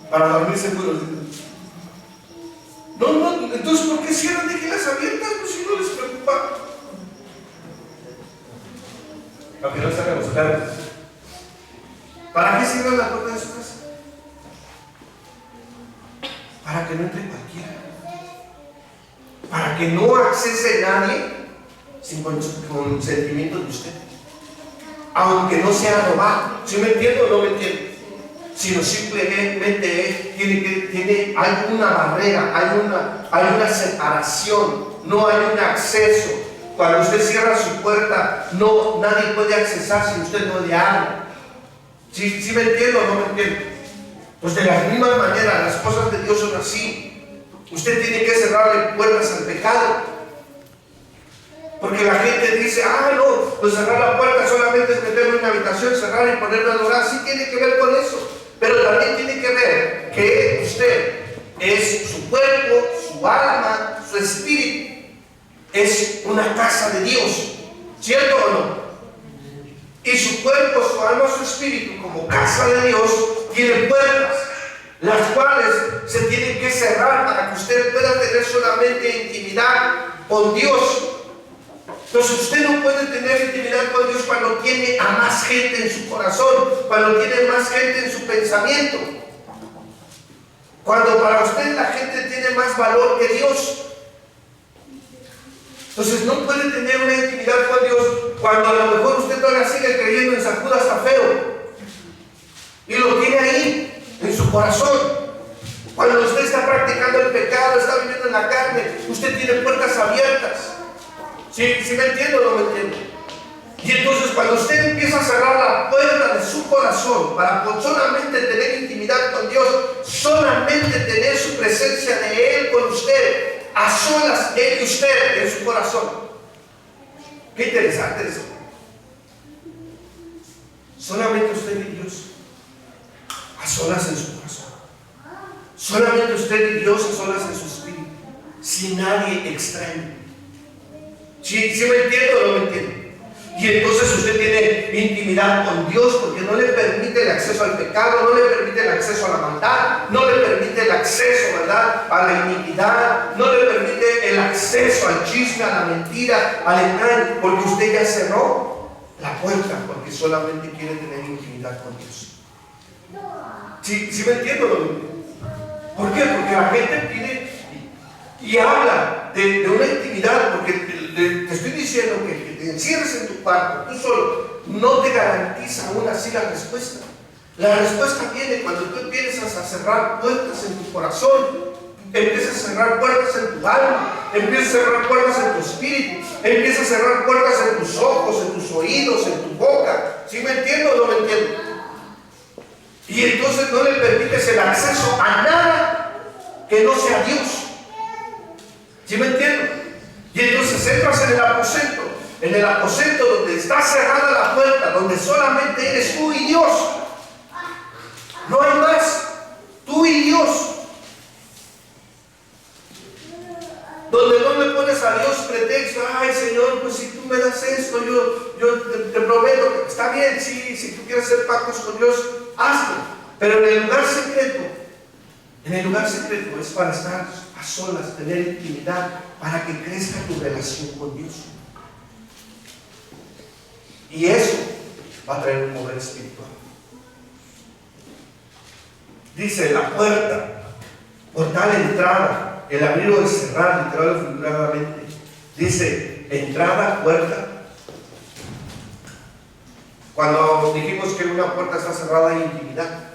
Para dormir seguros. No, entonces ¿por qué cierran? Déjenlas abiertas, pues si no les preocupa. Para que no salgan los perros. ¿Para qué cierran la puerta de su casa? Para que no entre cualquiera. Para que no accese nadie sin consentimiento de usted. Aunque no sea robado. ¿Sí me entiende o no me entiende? sino simplemente hay una barrera, hay una separación, no hay un acceso. Cuando usted cierra su puerta, nadie puede accesar si usted no le abre. ¿Sí me entiendo o no me entiendo? Pues de la misma manera, las cosas de Dios son así. Usted tiene que cerrarle puertas al pecado. Porque la gente dice, no, pues cerrar la puerta solamente es meterme en una habitación, cerrar y ponerme a adorar. Sí tiene que ver con eso, pero también tiene que ver que usted es su cuerpo, su alma, su espíritu. Es una casa de Dios, ¿cierto o no? Y su cuerpo, su alma, su espíritu, como casa de Dios, tiene puertas, las cuales se tienen que cerrar para que usted pueda tener solamente intimidad con Dios. Entonces usted no puede tener intimidad con Dios cuando tiene a más gente en su corazón, cuando tiene más gente en su pensamiento, cuando para usted la gente tiene más valor que Dios. Entonces no puede tener una intimidad con Dios cuando a lo mejor usted todavía sigue creyendo en San Judas Tadeo y lo tiene ahí en su corazón. Cuando usted está practicando el pecado, está viviendo en la carne, usted tiene puertas abiertas. ¿Sí me entiendo o no me entiendo? Y entonces cuando usted empieza a cerrar la puerta de su corazón para solamente tener intimidad con Dios, solamente tener su presencia de Él con usted, a solas Él y usted en su corazón. Qué interesante eso. Solamente usted y Dios, a solas en su corazón. Solamente usted y Dios, a solas en su espíritu, sin nadie extraño. ¿Sí me entiendo o no me entiendo? Y entonces usted tiene intimidad con Dios porque no le permite el acceso al pecado, no le permite el acceso a la maldad, no le permite el acceso, ¿verdad?, a la iniquidad, no le permite el acceso al chisme, a la mentira, al engaño, porque usted ya cerró la puerta porque solamente quiere tener intimidad con Dios. ¿Sí me entiendo o no me entiendo? ¿Por qué? Porque la gente pide y habla de una intimidad, porque te estoy diciendo que te encierres en tu cuarto, tú solo, no te garantiza aún así la respuesta. La respuesta viene cuando tú empiezas a cerrar puertas en tu corazón, empiezas a cerrar puertas en tu alma, empiezas a cerrar puertas en tu espíritu, empiezas a cerrar puertas en tus ojos, en tus oídos, en tu boca. ¿Sí me entiendo o no me entiendo? Y entonces no le permites el acceso a nada que no sea Dios. ¿Sí me entiendo? Y entonces entras en el aposento donde está cerrada la puerta, donde solamente eres tú y Dios. No hay más, tú y Dios. Donde no le pones a Dios pretexto, ay Señor, pues si tú me das esto, yo te prometo que está bien, sí, si tú quieres hacer pactos con Dios, hazlo. Pero en el lugar secreto es para estar a solas, tener intimidad, para que crezca tu relación con Dios. Y eso va a traer un mover espiritual. Dice la puerta, por tal entrada, el abrir o el cerrar, literal o figuradamente. Dice entrada, puerta. Cuando dijimos que una puerta está cerrada hay intimidad.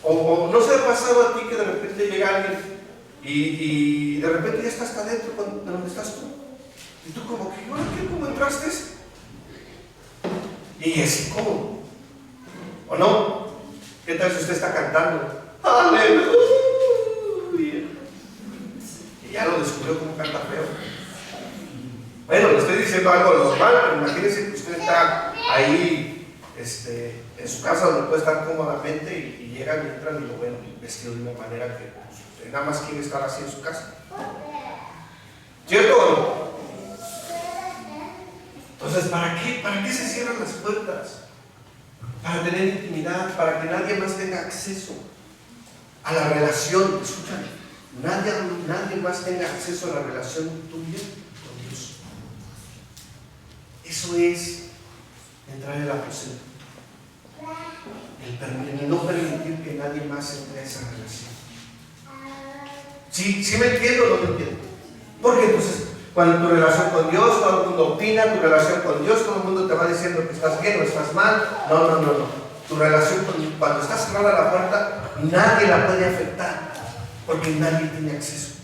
O no se ha pasado a ti que de repente llega alguien y de repente ya estás adentro de donde estás tú. Y tú como que, ¿cómo entraste? Y es incómodo. ¿O no? ¿Qué tal si usted está cantando? ¡Aleluya! Y ya lo descubrió como canta feo. Bueno, le estoy diciendo algo normal, pero imagínense que usted está ahí en su casa donde puede estar cómodamente y llegan y entran y lo ven vestido de una manera que usted nada más quiere estar así en su casa. ¿Cierto o no? Entonces, ¿para qué se cierran las puertas? Para tener intimidad, para que nadie más tenga acceso a la relación. Escúchame, nadie más tenga acceso a la relación tuya con Dios. Eso es entrar en el aposento. El no permitir que nadie más entre a esa relación. ¿Sí me entiendo o no me entiendo? Porque entonces, cuando tu relación con Dios, todo el mundo opina, tu relación con Dios, todo el mundo te va diciendo que estás bien o estás mal. No. Tu relación cuando está cerrada la puerta, nadie la puede afectar, porque nadie tiene acceso.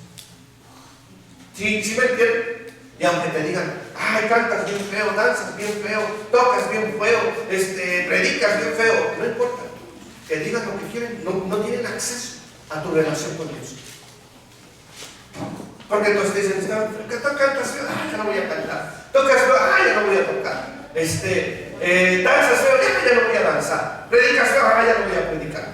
¿Sí me entienden? Y aunque te digan, ay, cantas bien feo, danzas bien feo, tocas bien feo, predicas bien feo, no importa. Que digan lo que quieren, no tienen acceso a tu relación con Dios. Porque entonces te dicen, cantas feo, ya no voy a cantar. Tocas feo, ya no voy a tocar. Danzas feo, ya no voy a danzar. Predicas feo, ya no voy a predicar.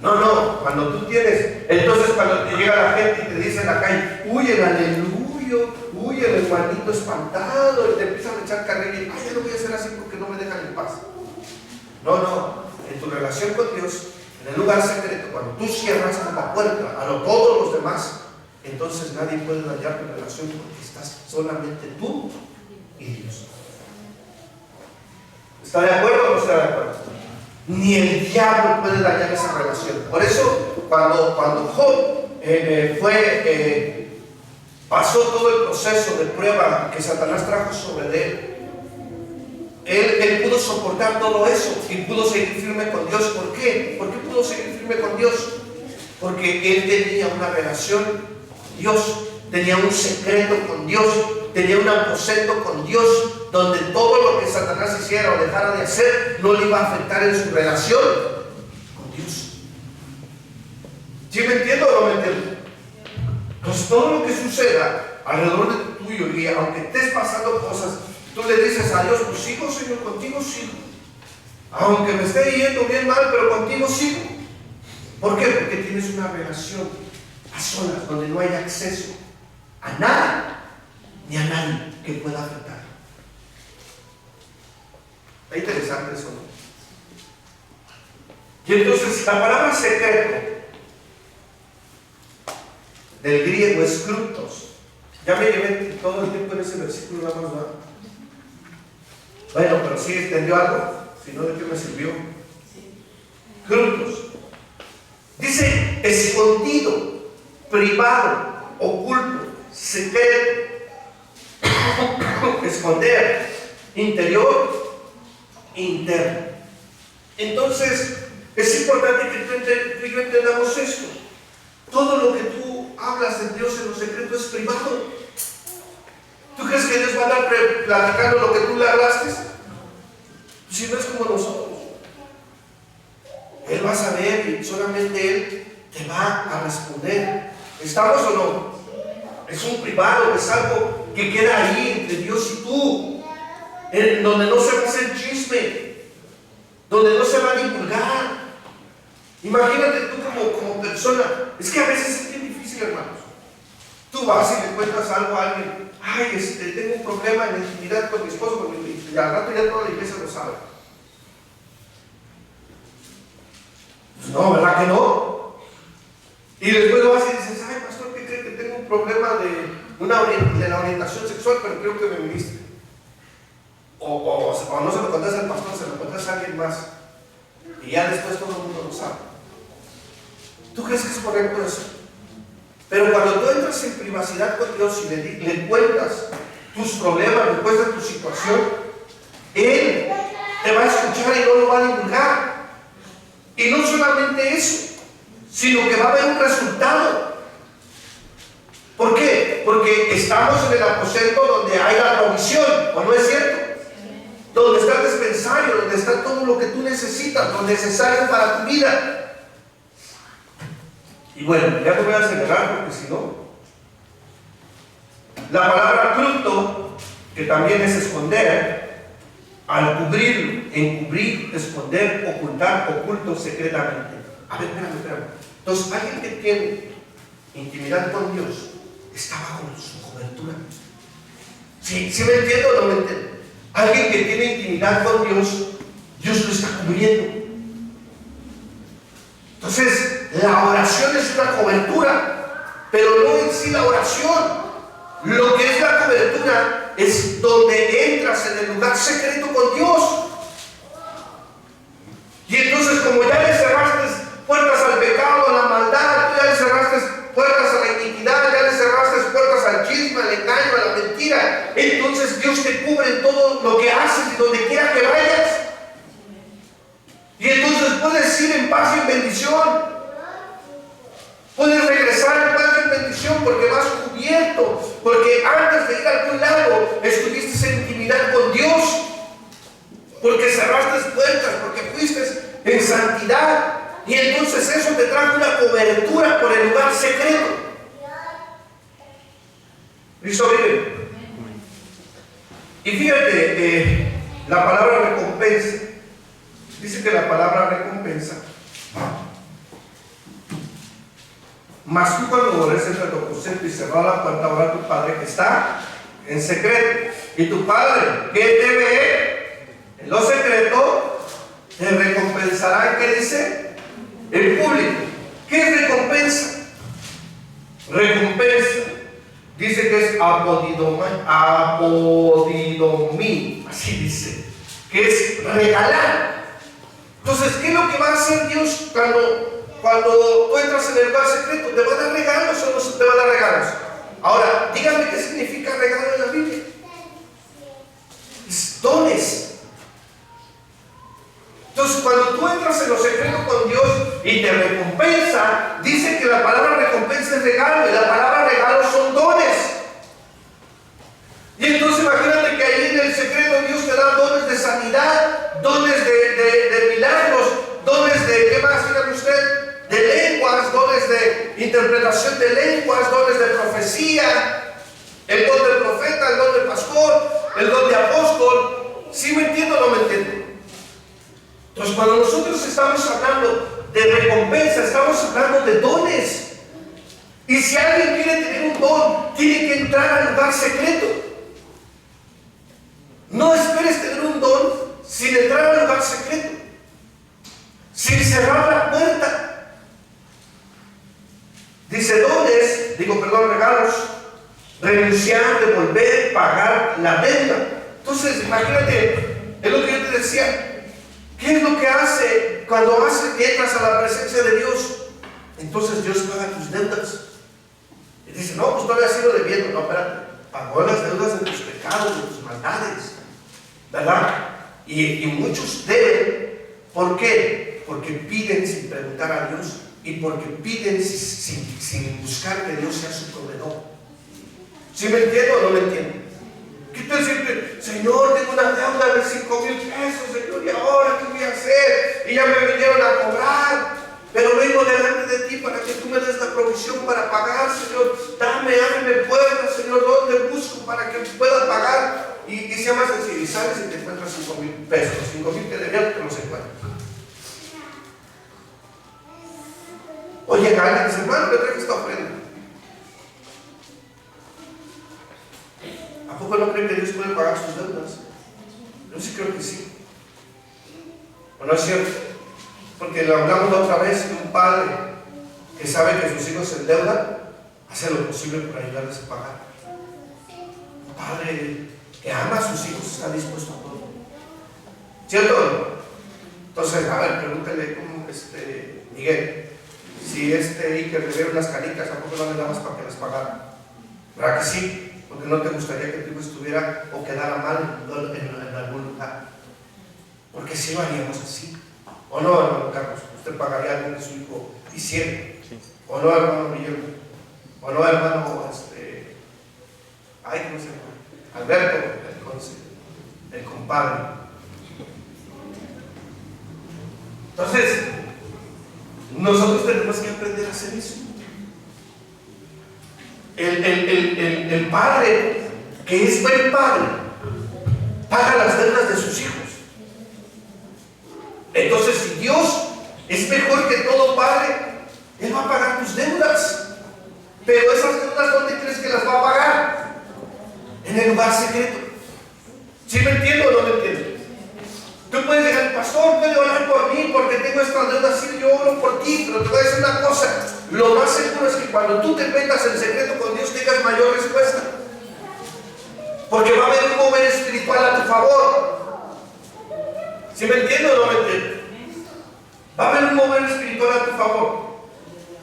No, cuando tú tienes, entonces cuando te llega la gente y te dice en la calle, uy, el aleluya, uy, el hermanito espantado, y te empiezan a echar carrilla y, ya no voy a hacer así porque no me dejan en paz. No, en tu relación con Dios, en el lugar secreto, cuando tú cierras la puerta a todos los demás, entonces nadie puede dañar tu relación porque estás solamente tú y Dios. ¿Está de acuerdo o no está de acuerdo? Ni el diablo puede dañar esa relación. Por eso, cuando Job pasó todo el proceso de prueba que Satanás trajo sobre él pudo soportar todo eso y pudo seguir firme con Dios. ¿Por qué? ¿Por qué pudo seguir firme con Dios? Porque él tenía una relación con Dios, tenía un secreto con Dios, tenía un aposento con Dios, donde todo lo que Satanás hiciera o dejara de hacer no le iba a afectar en su relación con Dios. ¿Sí me entiendo o no me entiendo? Pues todo lo que suceda alrededor de tuyo, y aunque estés pasando cosas, tú le dices a Dios, pues sigo, Señor, contigo sigo. Aunque me esté yendo bien mal, pero contigo sigo. ¿Por qué? Porque tienes una relación a solas, donde no hay acceso a nada ni a nadie que pueda afectar. Está interesante eso, ¿no? Y entonces la palabra secreto del griego es krutos. Ya me llevé todo el tiempo en ese versículo nada más, ¿verdad? Bueno, pero sí entendió algo, si no, ¿de qué me sirvió? Krutos. Dice escondido, privado, oculto, secreto, esconder, interior, interno. Entonces, es importante que tú y yo entendamos esto. Todo lo que tú hablas de Dios en lo secreto es privado. ¿Tú crees que Dios va a andar platicando lo que tú le hablaste? Si no es como nosotros. Él va a saber y solamente Él te va a responder. ¿Estamos o no? Es un privado, es algo que queda ahí entre Dios y tú, donde no se va a hacer chisme, donde no se va a divulgar. Imagínate tú como persona. Es que a veces es bien difícil, hermanos. Tú vas y le cuentas algo a alguien. Tengo un problema en la intimidad con mi esposo, y al rato ya toda la iglesia lo sabe. Pues no, ¿verdad que no? Y después lo vas y dices, pastor, ¿qué cree? Que tengo un problema de la orientación sexual, pero creo que me ministre. O no se lo contas al pastor, se lo contas a alguien más. Y ya después todo el mundo lo sabe. ¿Tú crees que es correcto eso? Pero cuando tú entras en privacidad con Dios y le cuentas tus problemas, le cuentas tu situación, Él te va a escuchar y no lo va a divulgar. Y no solamente eso, sino que va a haber un resultado. ¿Por qué? Porque estamos en el aposento donde hay la provisión, ¿o no es cierto? Donde está el dispensario, donde está todo lo que tú necesitas, lo necesario para tu vida. Y bueno, ya te voy a acelerar porque si no. La palabra kruto, que también es esconder, al cubrirlo, encubrir, esconder, ocultar, oculto, secretamente. A ver, espérame. Entonces, alguien que tiene intimidad con Dios está bajo su cobertura. ¿Sí me entiendo o no me entiendo? Alguien que tiene intimidad con Dios, Dios lo está cubriendo. Entonces, la oración es una cobertura, pero no en sí la oración. Lo que es la cobertura es donde entras en el lugar secreto con Dios. Y entonces, como ya le cerraste puertas al pecado, a la maldad, tú ya le cerraste puertas a la iniquidad, ya le cerraste puertas al chisme, al engaño, a la mentira, entonces Dios te cubre en todo lo que haces y donde quiera que vayas. en paz y en bendición. Puedes regresar en paz y en bendición porque vas cubierto, porque antes de ir a algún lado estuviste en intimidad con Dios, porque cerraste puertas, porque fuiste en santidad, y entonces eso te trajo una cobertura por el lugar secreto. ¿Listo? Miren. Y fíjate, la palabra recompensa, dice que la palabra recompensa, mas tú cuando ores entre tu aposento y cerrado la puerta, ora a tu Padre que está en secreto, y tu Padre que te ve en lo secreto te recompensará. ¿Qué dice? En público. ¿Qué es recompensa? Recompensa dice que es apodidomí, así dice, que es regalar. Entonces, ¿qué es lo que va a hacer Dios cuando tú entras en el lugar secreto? ¿Te va a dar regalos o no te va a dar regalos? Ahora, dígame qué significa regalo en la Biblia. Es dones. Entonces, cuando tú entras en lo secreto con Dios y te recompensa, dice que la palabra recompensa es regalo, y la palabra regalo son dones. Y entonces imagínate que ahí en el secreto Dios te da dones de sanidad, dones de milagros, dones de, ¿qué más? Dígame usted, de lenguas, dones de interpretación de lenguas, dones de profecía, el don del profeta, el don del pastor, el don de apóstol. ¿Sí me entiendo o no me entiendo? Entonces, cuando nosotros estamos hablando de recompensa, estamos hablando de dones. Y si alguien quiere tener un don, tiene que entrar al lugar secreto. No esperes tener un don sin entrar al lugar secreto, sin cerrar la puerta. Dice dones, regalos, renunciar, devolver, pagar la deuda. Entonces, imagínate, es lo que yo te decía. ¿Qué es lo que hace cuando entras a la presencia de Dios? Entonces Dios paga tus deudas. Y dice, no, pues todavía sigo debiendo. No, espérate, pagó las deudas de tus pecados, de tus maldades, ¿verdad? Y muchos deben. ¿Por qué? Porque piden sin preguntar a Dios, y porque piden sin buscar que Dios sea su proveedor. ¿Sí me entiendo o no me entiendo? ¿Qué tal siempre? Señor, tengo una deuda de 5,000 pesos, Señor, ¿y ahora qué voy a hacer? Y ya me vinieron a cobrar, pero vengo delante de ti para que tú me des la provisión para pagar, Señor. Ábreme puertas, Señor, ¿dónde busco para que pueda pagar? Y sea más sencillo, y sales y te encuentras 5,000 pesos, 5,000 que debían, que no se encuentran. Oye, alguien dice, hermano, me traje esta ofrenda. ¿A poco no creen que Dios puede pagar sus deudas? Yo sí creo que sí. ¿O no es cierto? Porque lo hablamos la otra vez de un padre que sabe que sus hijos se endeudan, hace lo posible por ayudarles a pagar. Un padre que ama a sus hijos está dispuesto a todo. ¿Cierto? Entonces, a ver, pregúntale cómo Miguel, si Iker le debe unas canicas, ¿a poco no le dabas para que las pagara? ¿Verdad que sí? Porque no te gustaría que tu hijo estuviera o quedara mal en algún lugar. Porque si lo haríamos así. ¿O no, hermano Carlos? ¿Usted pagaría algo que su hijo hiciera? Sí. ¿O no, hermano Miguel? ¿O no, hermano, ¿cómo se llama? Alberto, el compadre? Entonces, nosotros tenemos que aprender a hacer eso. El padre, que es buen padre, paga las deudas de sus hijos. Entonces, si Dios es mejor que todo padre, Él va a pagar tus deudas. Pero esas deudas, ¿dónde crees que las va a pagar? En el lugar secreto. ¿Sí me entiendo o no me entiendo? Tú puedes llegar, pastor, puede orar por mí porque tengo estas deudas. Sí, yo oro por ti, pero te voy a decir una cosa. Lo más seguro es que cuando tú te metas en secreto con Dios tengas mayor respuesta. Porque va a haber un mover espiritual a tu favor. ¿Sí me entiendo o no me entiendo? Va a haber un mover espiritual a tu favor.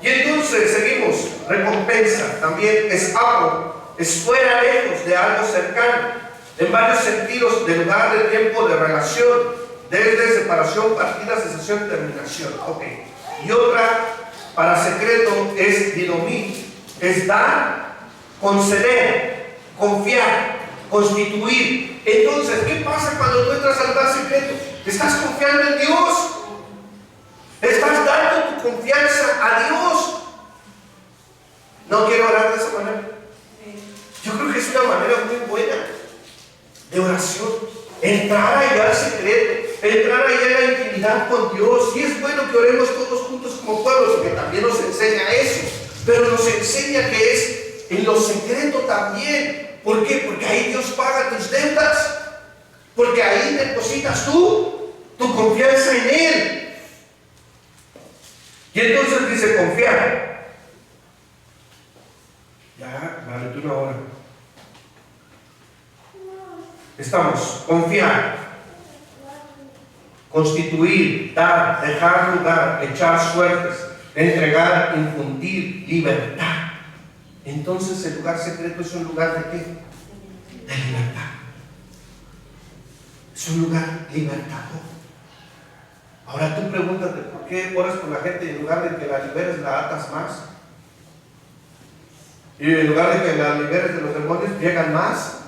Y entonces seguimos. Recompensa también es algo, es fuera, lejos de algo cercano, en varios sentidos, de lugar, de tiempo, de relación, desde, separación, partida, cesación, terminación. Ok. Y otra, para secreto, es dinomí, es dar, conceder, confiar, constituir. Entonces, ¿qué pasa cuando tú entras al lugar secreto? Estás confiando en Dios. Estás dando tu confianza a Dios. ¿No quiero orar de esa manera? Yo creo que es una manera muy buena de oración. Entrar allá al secreto, entrar allá en la intimidad con Dios. Y es bueno que oremos todos juntos como pueblo, porque también nos enseña eso. Pero nos enseña que es en lo secreto también. ¿Por qué? Porque ahí Dios paga tus deudas. Porque ahí depositas tú tu confianza en Él. Y entonces dice confiar. Ya, la lectura ahora. Estamos, confiar, constituir, dar, dejar lugar, echar suertes, entregar, infundir, libertad. Entonces el lugar secreto es un lugar de ¿qué? De libertad. Es un lugar libertador. Ahora tú pregúntate, ¿por qué oras por la gente y en lugar de que la liberes la atas más? Y en lugar de que la liberes de los demonios llegan más.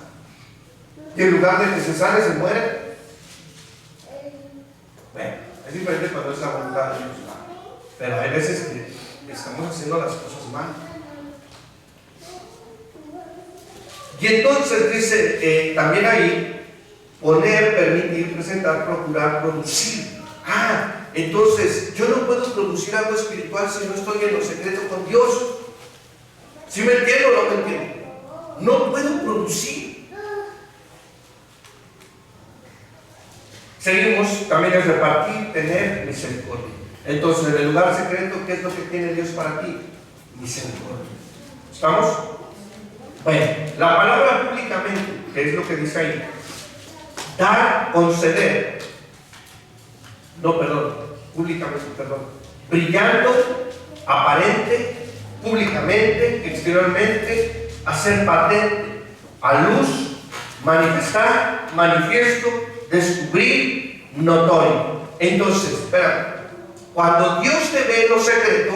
Y en lugar de que se sane, se muere. Bueno, es diferente cuando es la voluntad de Dios. Pero hay veces que estamos haciendo las cosas mal. Y entonces dice también ahí, poner, permitir, presentar, procurar, producir. Entonces yo no puedo producir algo espiritual si no estoy en lo secreto con Dios. ¿Sí me entiendo o no me entiendo? No puedo producir. Seguimos, también es repartir, tener misericordia. Entonces, en el lugar secreto, ¿qué es lo que tiene Dios para ti? Misericordia. ¿Estamos? Bueno, la palabra públicamente, que es lo que dice ahí. Dar, conceder. No, perdón, públicamente, perdón. Brillando, aparente, públicamente, exteriormente, hacer patente, a luz, manifestar, manifiesto, descubrir, notorio. Entonces, espera, cuando Dios te ve en lo secreto,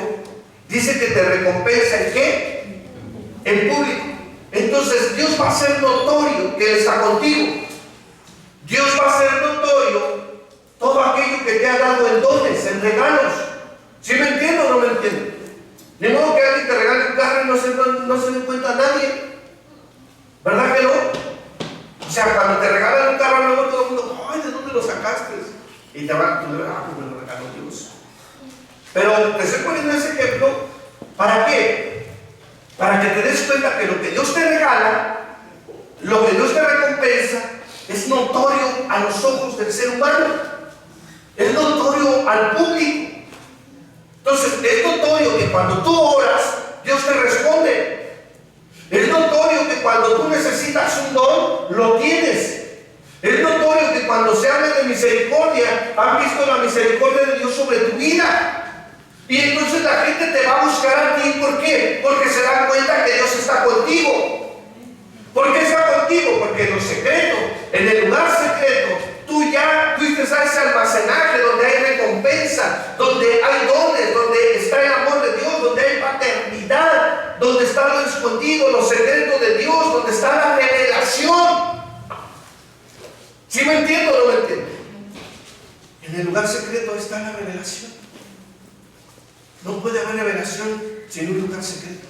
dice que te recompensa ¿en qué? En público. Entonces Dios va a ser notorio que Él está contigo. Dios va a ser notorio todo aquello que te ha dado en dones, en regalos. ¿Sí me entiendo o no me entiendo? De modo que alguien te regale un carro y no se dé cuenta a nadie. ¿Verdad que no? O sea, cuando te regalan un carro, luego todo el mundo, ay, ¿de dónde lo sacaste? Y te van, tú le vas, pues me lo regaló Dios. Pero te estoy poniendo ese ejemplo, ¿para qué? Para que te des cuenta que lo que Dios te regala, lo que Dios te recompensa, es notorio a los ojos del ser humano. Es notorio al público. Entonces, es notorio que cuando tú oras, Dios te responde. Es notorio que cuando tú necesitas un don, lo tienes. Es notorio que cuando se habla de misericordia, han visto la misericordia de Dios sobre tu vida. Y entonces la gente te va a buscar a ti. ¿Por qué? Porque se dan cuenta que Dios está contigo. ¿Por qué está contigo? Porque en lo secreto, en el lugar secreto, tú ya fuiste a ese almacenaje donde hay recompensa, donde hay dones, donde está el amor de Dios, donde hay paternidad, donde está lo escondido, lo secreto de Dios, donde está la revelación. ¿Sí me entiendo o no me entiendo? En el lugar secreto está la revelación. No puede haber revelación sin un lugar secreto.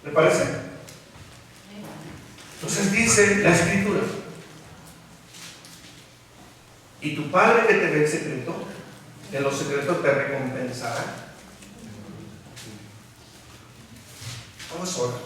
¿Me parece? Entonces dice la Escritura: y tu Padre que te ve en secreto, en lo secreto te recompensará. Vamos a orar.